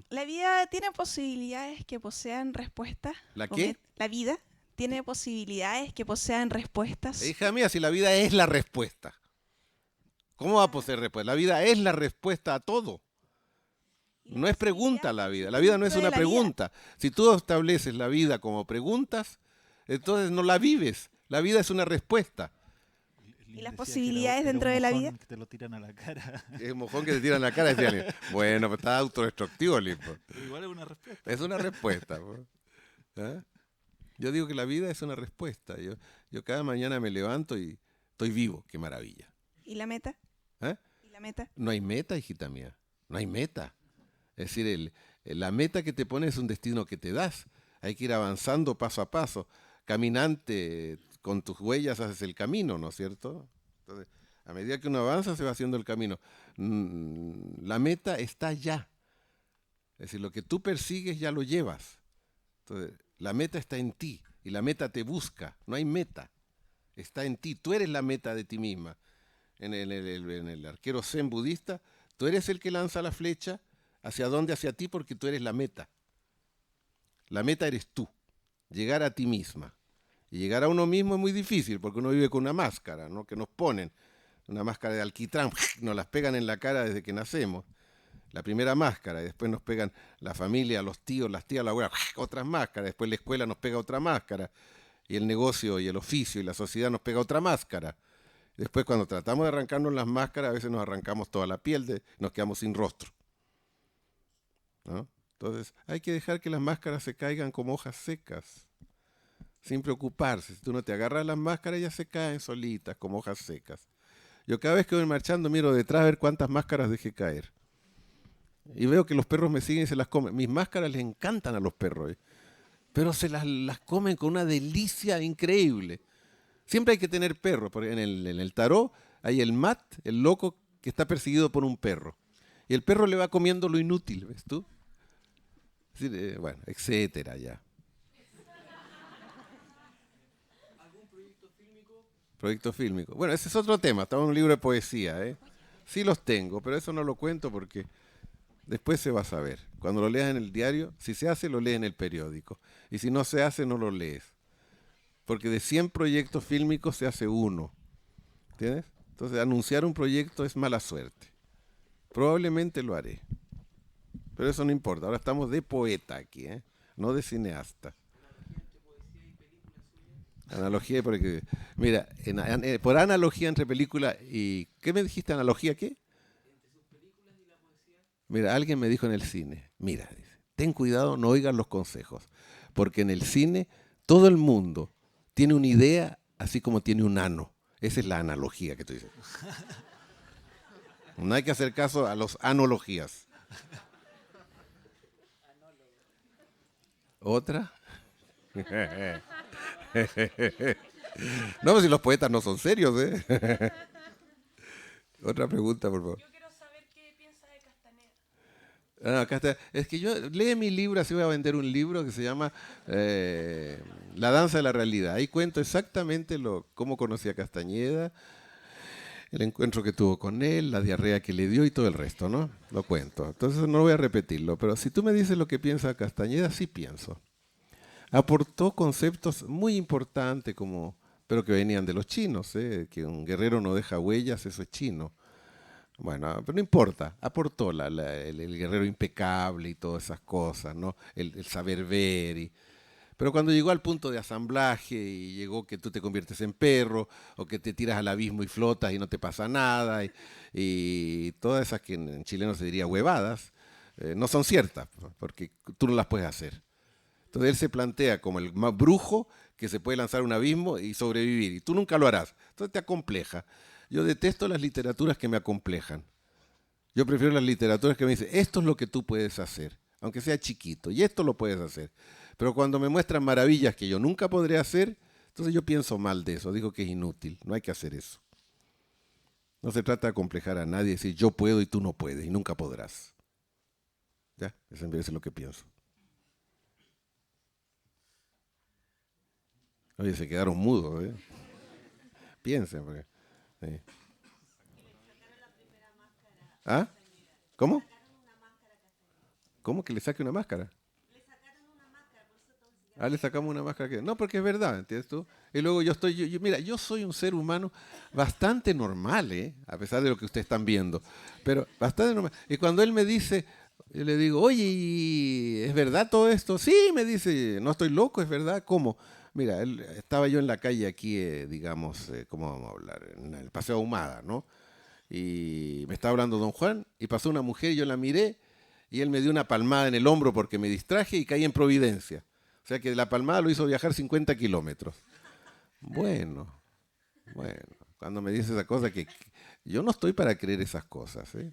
La vida tiene posibilidades que posean respuestas. ¿La qué? La vida tiene posibilidades que posean respuestas. Hija mía, si la vida es la respuesta. ¿Cómo va a poseer respuesta? La vida es la respuesta a todo. No es pregunta la vida. La vida no es una pregunta. Si tú estableces la vida como preguntas, entonces no la vives. La vida es una respuesta. ¿Y las posibilidades dentro de la vida? Que te lo tiran a la cara. Es un mojón que te tiran la cara y decían, bueno, pues está autodestructivo, Lipo. Pero igual es una respuesta. Es una respuesta. Po. ¿Ah? Yo digo que la vida es una respuesta. Yo cada mañana me levanto y estoy vivo. Qué maravilla. ¿Y la meta? ¿Eh? ¿Y la meta? No hay meta, hijita mía. No hay meta. Es decir, la meta que te pones es un destino que te das. Hay que ir avanzando paso a paso. Caminante, con tus huellas haces el camino, ¿no es cierto? Entonces, a medida que uno avanza, se va haciendo el camino. La meta está ya. Es decir, lo que tú persigues ya lo llevas. Entonces, la meta está en ti y la meta te busca. No hay meta. Está en ti. Tú eres la meta de ti misma. En el arquero zen budista, tú eres el que lanza la flecha. ¿Hacia dónde? Hacia ti, porque tú eres la meta. La meta eres tú. Llegar a ti misma. Y llegar a uno mismo es muy difícil, porque uno vive con una máscara, ¿no? Que nos ponen. Una máscara de alquitrán, nos las pegan en la cara desde que nacemos. La primera máscara, y después nos pegan la familia, los tíos, las tías, la abuela, otras máscaras. Después la escuela nos pega otra máscara. Y el negocio y el oficio y la sociedad nos pega otra máscara. Después, cuando tratamos de arrancarnos las máscaras, a veces nos arrancamos toda la piel, nos quedamos sin rostro, ¿no? Entonces, hay que dejar que las máscaras se caigan como hojas secas, sin preocuparse. Si tú no te agarras las máscaras, ellas se caen solitas, como hojas secas. Yo cada vez que voy marchando, miro detrás a ver cuántas máscaras dejé caer. Y veo que los perros me siguen y se las comen. Mis máscaras les encantan a los perros, pero se las comen con una delicia increíble. Siempre hay que tener perros, porque en el tarot hay el mat, el loco que está perseguido por un perro. Y el perro le va comiendo lo inútil, ¿ves tú? Bueno, etcétera, ya. ¿Algún proyecto fílmico? Proyecto fílmico. Bueno, ese es otro tema, estaba en un libro de poesía, ¿eh? Sí los tengo, pero eso no lo cuento porque después se va a saber. Cuando lo leas en el diario, si se hace, lo lees en el periódico. Y si no se hace, no lo lees. Porque de 100 proyectos fílmicos se hace uno. ¿Entiendes? Entonces, anunciar un proyecto es mala suerte. Probablemente lo haré. Pero eso no importa. Ahora estamos de poeta aquí, ¿eh? No de cineasta. Analogía porque, mira, por analogía entre película y... ¿Qué me dijiste? ¿Analogía qué? Mira, alguien me dijo en el cine, mira, dice, ten cuidado, no oigas los consejos, porque en el cine todo el mundo tiene una idea así como tiene un ano. Esa es la analogía que tú dices. No hay que hacer caso a los analogías. ¿Otra? No, si los poetas no son serios, ¿eh? Otra pregunta, por favor. Yo quiero saber qué piensa de Castaneda. Ah, acá está. Es que yo lee mi libro, así voy a vender un libro que se llama La danza de la realidad. Ahí cuento exactamente cómo conocí a Castañeda, el encuentro que tuvo con él, la diarrea que le dio y todo el resto, ¿no? Lo cuento. Entonces no voy a repetirlo, pero si tú me dices lo que piensa Castañeda, sí pienso. Aportó conceptos muy importantes pero que venían de los chinos, ¿eh? Que un guerrero no deja huellas, eso es chino. Bueno, pero no importa, aportó el guerrero impecable y todas esas cosas, ¿no? El saber ver. Pero cuando llegó al punto de asamblaje y llegó que tú te conviertes en perro o que te tiras al abismo y flotas y no te pasa nada y todas esas que en chileno se diría huevadas, no son ciertas, porque tú no las puedes hacer. Entonces él se plantea como el más brujo que se puede lanzar a un abismo y sobrevivir, y tú nunca lo harás. Entonces te acompleja. Yo detesto las literaturas que me acomplejan. Yo prefiero las literaturas que me dicen, esto es lo que tú puedes hacer, aunque sea chiquito, y esto lo puedes hacer. Pero cuando me muestran maravillas que yo nunca podré hacer, entonces yo pienso mal de eso, digo que es inútil, no hay que hacer eso. No se trata de acomplejar a nadie, decir yo puedo y tú no puedes, y nunca podrás. ¿Ya? Eso es lo que pienso. Oye, se quedaron mudos, ¿eh? Piensen, porque... Sí. ¿Ah? ¿Cómo? ¿Cómo que le saque una máscara? Ah, le sacamos una máscara. No, porque es verdad, ¿entiendes tú? Y luego mira, yo soy un ser humano bastante normal, ¿eh? A pesar de lo que ustedes están viendo. Pero bastante normal. Y cuando él me dice, yo le digo, oye, ¿y ¿es verdad todo esto? Sí, me dice, no estoy loco, es verdad. ¿Cómo? Mira, estaba yo en la calle aquí, digamos, ¿cómo vamos a hablar? En el Paseo Ahumada, ¿no? Y me estaba hablando don Juan y pasó una mujer y yo la miré y él me dio una palmada en el hombro porque me distraje y caí en Providencia. O sea que la palmada lo hizo viajar 50 kilómetros. Bueno, cuando me dice esa cosa que yo no estoy para creer esas cosas, ¿eh?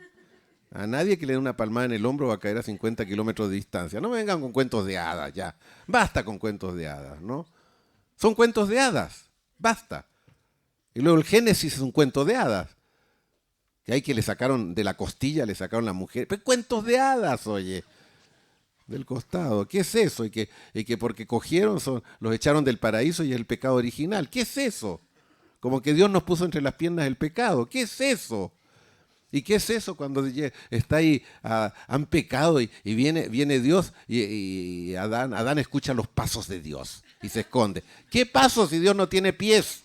A nadie que le dé una palmada en el hombro va a caer a 50 kilómetros de distancia. No me vengan con cuentos de hadas, ya. Basta con cuentos de hadas, ¿no? Son cuentos de hadas, basta. Y luego el Génesis es un cuento de hadas. Que hay que le sacaron de la costilla, le sacaron la mujer. Pues cuentos de hadas, oye. Del costado. ¿Qué es eso? Y que porque cogieron, los echaron del paraíso y es el pecado original. ¿Qué es eso? Como que Dios nos puso entre las piernas el pecado. ¿Qué es eso? ¿Y qué es eso cuando está ahí, han pecado y viene Dios y Adán escucha los pasos de Dios y se esconde? ¿Qué pasos si Dios no tiene pies?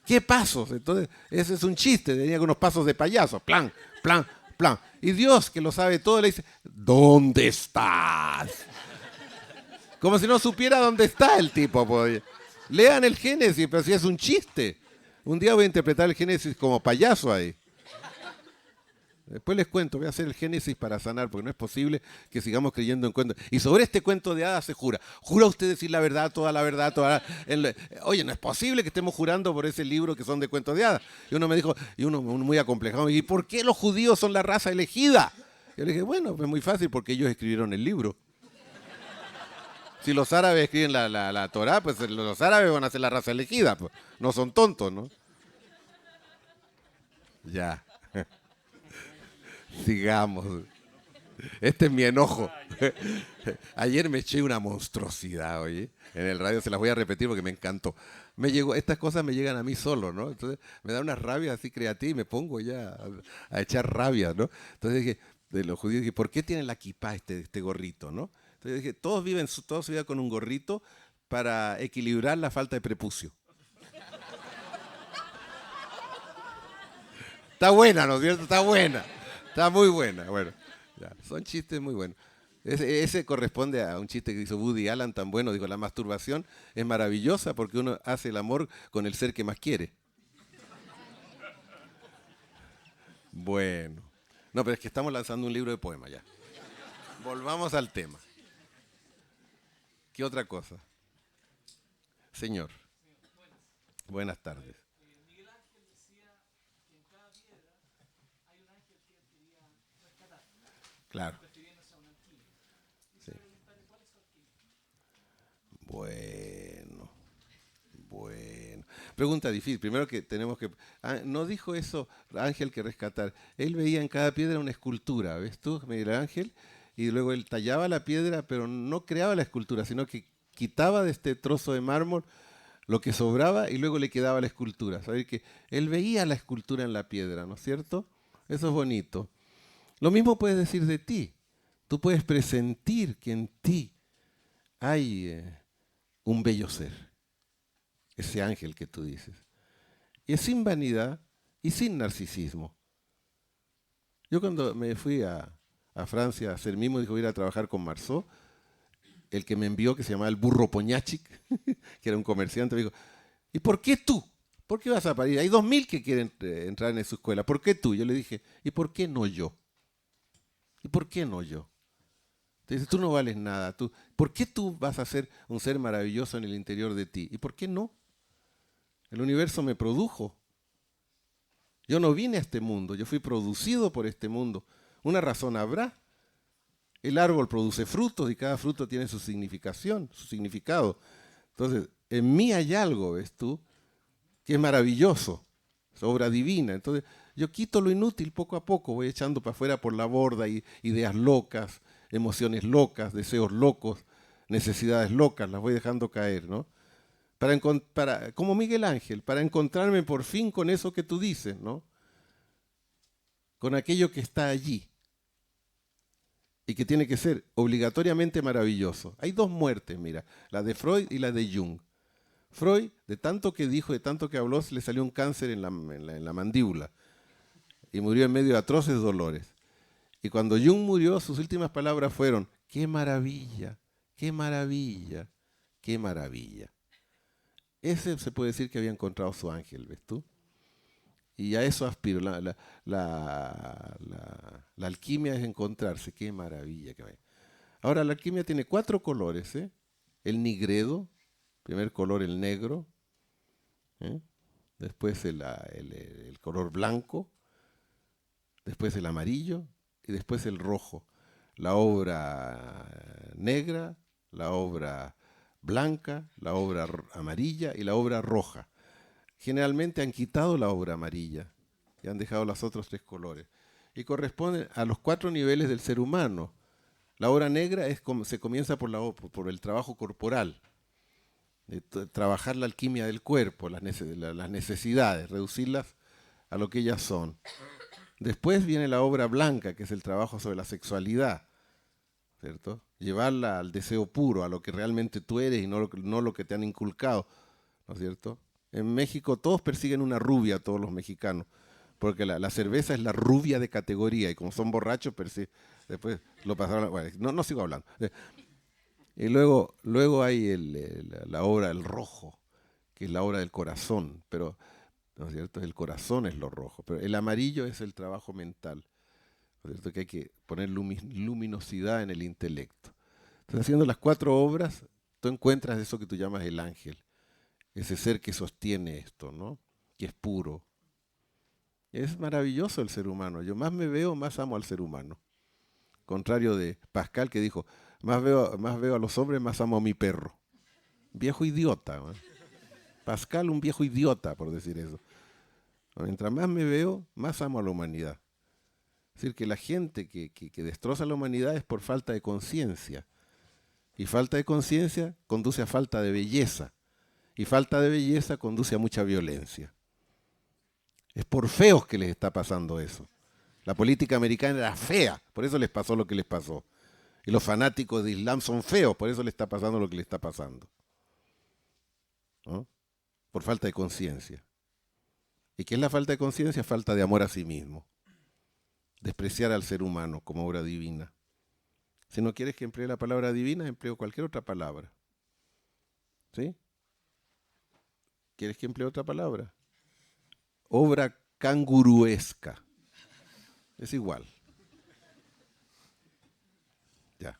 ¿Qué pasos? Entonces, ese es un chiste, tenía unos pasos de payaso, plan, plan, plan. Y Dios, que lo sabe todo, le dice, ¿dónde estás? Como si no supiera dónde está el tipo. Pues. Lean el Génesis, pero si es un chiste. Un día voy a interpretar el Génesis como payaso ahí. Después les cuento, voy a hacer el Génesis para sanar, porque no es posible que sigamos creyendo en cuentos. Y sobre este cuento de hadas se jura. ¿Jura usted decir la verdad, toda la verdad, toda la... Oye, no es posible que estemos jurando por ese libro que son de cuentos de hadas. Y uno me dijo, y uno muy acomplejado, ¿y por qué los judíos son la raza elegida? Yo le dije, bueno, es muy fácil, porque ellos escribieron el libro. Si los árabes escriben la Torá, pues los árabes van a ser la raza elegida. Pues. No son tontos, ¿no? Ya. Sigamos. Este es mi enojo. Ayer me eché una monstruosidad, oye. En el radio se las voy a repetir porque me encantó. Estas cosas me llegan a mí solo, ¿no? Entonces me da una rabia así creativa y me pongo ya a echar rabia, ¿no? Entonces dije, de los judíos, dije, ¿por qué tienen la kipá este gorrito, no? Entonces dije, todos su vida con un gorrito para equilibrar la falta de prepucio. Está buena, ¿no es cierto? Está buena. Está muy buena. Bueno, ya, son chistes muy buenos. Ese corresponde a un chiste que hizo Woody Allen tan bueno. Dijo, la masturbación es maravillosa porque uno hace el amor con el ser que más quiere. Bueno. No, pero es que estamos lanzando un libro de poemas ya. Volvamos al tema. ¿Qué otra cosa? Señor. Buenas tardes. Claro. Sí. Bueno. Pregunta difícil. Primero que tenemos que... no dijo eso Ángel que rescatar. Él veía en cada piedra una escultura, ¿ves tú, Miguel Ángel? Y luego él tallaba la piedra, pero no creaba la escultura, sino que quitaba de este trozo de mármol lo que sobraba y luego le quedaba la escultura. ¿Sabes? Que él veía la escultura en la piedra, ¿no es cierto? Eso es bonito. Lo mismo puedes decir de ti. Tú puedes presentir que en ti hay un bello ser. Ese ángel que tú dices. Y es sin vanidad y sin narcisismo. Yo cuando me fui a Francia a hacer mimo, dijo ir a trabajar con Marceau, el que me envió, que se llamaba el Burro Poñachic, que era un comerciante, me dijo, ¿y por qué tú? ¿Por qué vas a París? Hay 2000 que quieren entrar en su escuela. ¿Por qué tú? Yo le dije, ¿y por qué no yo? ¿Y por qué no yo? Entonces, tú no vales nada. ¿Por qué tú vas a ser un ser maravilloso en el interior de ti? ¿Y por qué no? El universo me produjo. Yo no vine a este mundo, yo fui producido por este mundo. Una razón habrá. El árbol produce frutos y cada fruto tiene su significación, su significado. Entonces, en mí hay algo, ¿ves tú? Que es maravilloso, es obra divina. Entonces, yo quito lo inútil poco a poco, voy echando para afuera por la borda ideas locas, emociones locas, deseos locos, necesidades locas, las voy dejando caer, ¿no? Como Miguel Ángel, para encontrarme por fin con eso que tú dices, ¿no? Con aquello que está allí. y que tiene que ser obligatoriamente maravilloso. Hay dos muertes, mira, la de Freud y la de Jung. Freud, de tanto que dijo, de tanto que habló, le salió un cáncer en la mandíbula y murió en medio de atroces dolores. Y cuando Jung murió, sus últimas palabras fueron: ¡qué maravilla! ¡Qué maravilla! ¡Qué maravilla! Ese se puede decir que había encontrado su ángel, ¿ves tú? Y a eso aspiro. La alquimia es encontrarse. ¡Qué maravilla! Ahora, la alquimia tiene 4 colores, ¿eh? El nigredo, primer color el negro, ¿eh? Después el color blanco, después el amarillo y después el rojo. La obra negra, la obra blanca, la obra amarilla y la obra roja. Generalmente han quitado la obra amarilla y han dejado los otros 3 colores. Y corresponden a los 4 niveles del ser humano. La obra negra se comienza por el trabajo corporal, de trabajar la alquimia del cuerpo, las necesidades, reducirlas a lo que ellas son. Después viene la obra blanca, que es el trabajo sobre la sexualidad, ¿cierto? Llevarla al deseo puro, a lo que realmente tú eres y no lo que te han inculcado, ¿no es cierto? En México todos persiguen una rubia, todos los mexicanos, porque la cerveza es la rubia de categoría y como son borrachos, después lo pasaron. Bueno, no sigo hablando. Y luego hay la obra del rojo, que es la obra del corazón, pero ¿no es cierto? El corazón es lo rojo, pero el amarillo es el trabajo mental, ¿no es cierto? Que hay que poner luminosidad en el intelecto. Entonces, haciendo las 4 obras, tú encuentras eso que tú llamas el ángel, ese ser que sostiene esto, ¿no? Que es puro. Es maravilloso el ser humano. Yo más me veo, más amo al ser humano. Contrario de Pascal, que dijo: más veo a los hombres, más amo a mi perro. Viejo idiota, ¿no? Pascal, un viejo idiota, por decir eso. Mientras más me veo, más amo a la humanidad. Es decir, que la gente que destroza la humanidad es por falta de conciencia. Y falta de conciencia conduce a falta de belleza. Y falta de belleza conduce a mucha violencia. Es por feos que les está pasando eso. La política americana era fea, por eso les pasó lo que les pasó. Y los fanáticos de Islam son feos, por eso les está pasando lo que les está pasando, ¿no? Por falta de conciencia. ¿Y qué es la falta de conciencia? Falta de amor a sí mismo. Despreciar al ser humano como obra divina. Si no quieres que emplee la palabra divina, empleo cualquier otra palabra. ¿Sí? ¿Quieres que emplee otra palabra? Obra canguruesca. Es igual. Ya.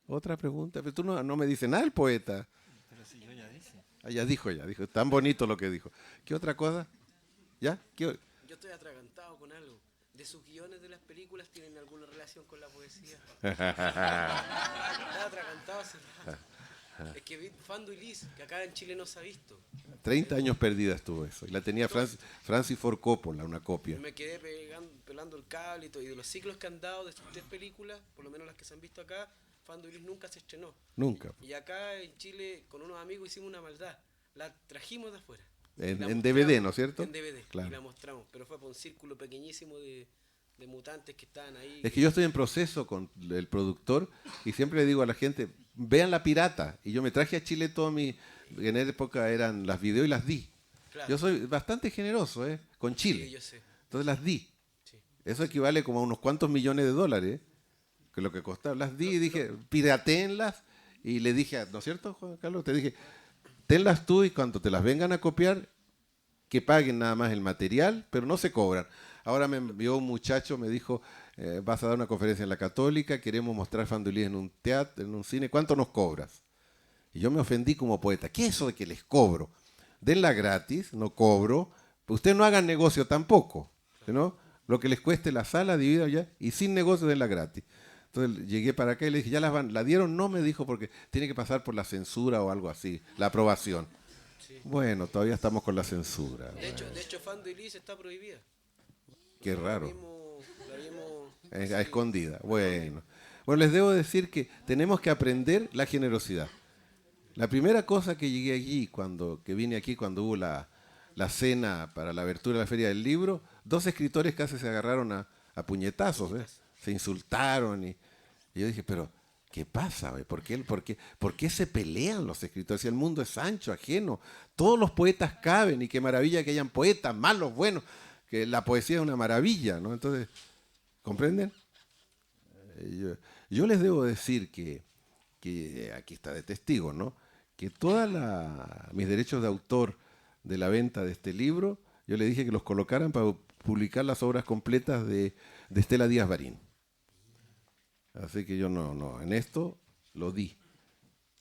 Otra pregunta. Pero tú no me dices nada el poeta. Pero si yo ya dije. Ah, ya dijo. Tan bonito lo que dijo. ¿Qué otra cosa? ¿Ya? Yo estoy atragantado con algo. ¿De sus guiones de las películas tienen alguna relación con la poesía? Estaba atragantado hace rato. Es que vi Fando y Liz, que acá en Chile no se ha visto. 30 años perdida estuvo eso. Y la tenía Francis Ford Coppola, una copia. Me quedé pelando el cable y todo. Y de los ciclos que han dado de sus 3 películas, por lo menos las que se han visto acá, Fando y Liz nunca se estrenó. Nunca. Y acá en Chile, con unos amigos, hicimos una maldad. La trajimos de afuera. En DVD, ¿no es cierto? En DVD. Claro. Y la mostramos. Pero fue por un círculo pequeñísimo de mutantes que estaban ahí. Es que yo estoy en proceso con el productor y siempre le digo a la gente: vean La Pirata. Y yo me traje a Chile en esa época eran las videos y las di. Claro. Yo soy bastante generoso, con Chile. Sí, yo sé. Entonces las di. Sí. Eso equivale como a unos cuantos millones de dólares, que lo que costaba. Las di y dije: piratéenlas. Y le dije, ¿no es cierto, Juan Carlos? Te dije: tenlas tú y cuando te las vengan a copiar, que paguen nada más el material, pero no se cobran. Ahora me envió un muchacho, me dijo: vas a dar una conferencia en la Católica, queremos mostrar Fando y Liz en un teatro, en un cine, ¿cuánto nos cobras? Y yo me ofendí como poeta. ¿Qué es eso de que les cobro? Denla gratis, no cobro. Ustedes no hagan negocio tampoco, ¿no? Lo que les cueste la sala, dividido ya, y sin negocio denla gratis. Entonces llegué para acá y le dije: ¿ya la dieron? No, me dijo, porque tiene que pasar por la censura o algo así, la aprobación. Sí. Bueno, todavía estamos con la censura. De hecho, Fando y Liz está prohibida. Qué raro. La vimos A escondida. Bueno, les debo decir que tenemos que aprender la generosidad. La primera cosa que llegué allí, que vine aquí cuando hubo la cena para la abertura de la Feria del Libro, 2 escritores casi se agarraron a puñetazos, se insultaron y Y yo dije, pero ¿qué pasa? ¿Por qué se pelean los escritores? Si el mundo es ancho, ajeno, todos los poetas caben y qué maravilla que hayan poetas, malos, buenos, que la poesía es una maravilla, ¿no? Entonces, ¿comprenden? Yo les debo decir que aquí está de testigo, ¿no? Que todos mis derechos de autor de la venta de este libro, yo le dije que los colocaran para publicar las obras completas de Estela Díaz Barín. Así que yo no, en esto lo di.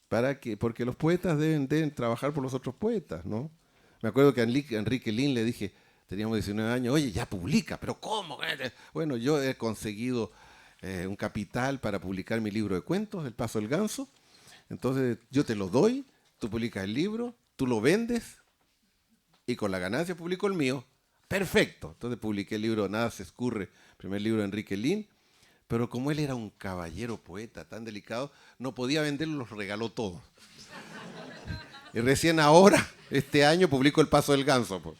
Porque los poetas deben trabajar por los otros poetas, ¿no? Me acuerdo que a Enrique Lin le dije, teníamos 19 años, oye, ya publica, pero ¿cómo? Bueno, yo he conseguido un capital para publicar mi libro de cuentos, El Paso del Ganso. Entonces yo te lo doy, tú publicas el libro, tú lo vendes y con la ganancia publico el mío. Perfecto. Entonces publiqué el libro Nada se escurre, primer libro de Enrique Lin. Pero como él era un caballero poeta tan delicado, no podía venderlo, los regaló todos. Y recién ahora, este año, publico El Paso del Ganso. Pues.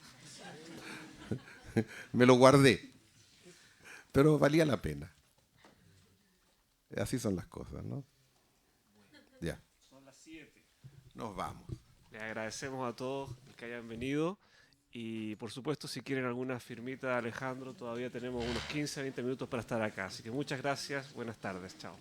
Me lo guardé. Pero valía la pena. Así son las cosas, ¿no? Ya. Son las 7. Nos vamos. Les agradecemos a todos que hayan venido. Y por supuesto, si quieren alguna firmita de Alejandro, todavía tenemos unos 15, 20 minutos para estar acá. Así que muchas gracias, buenas tardes, chao.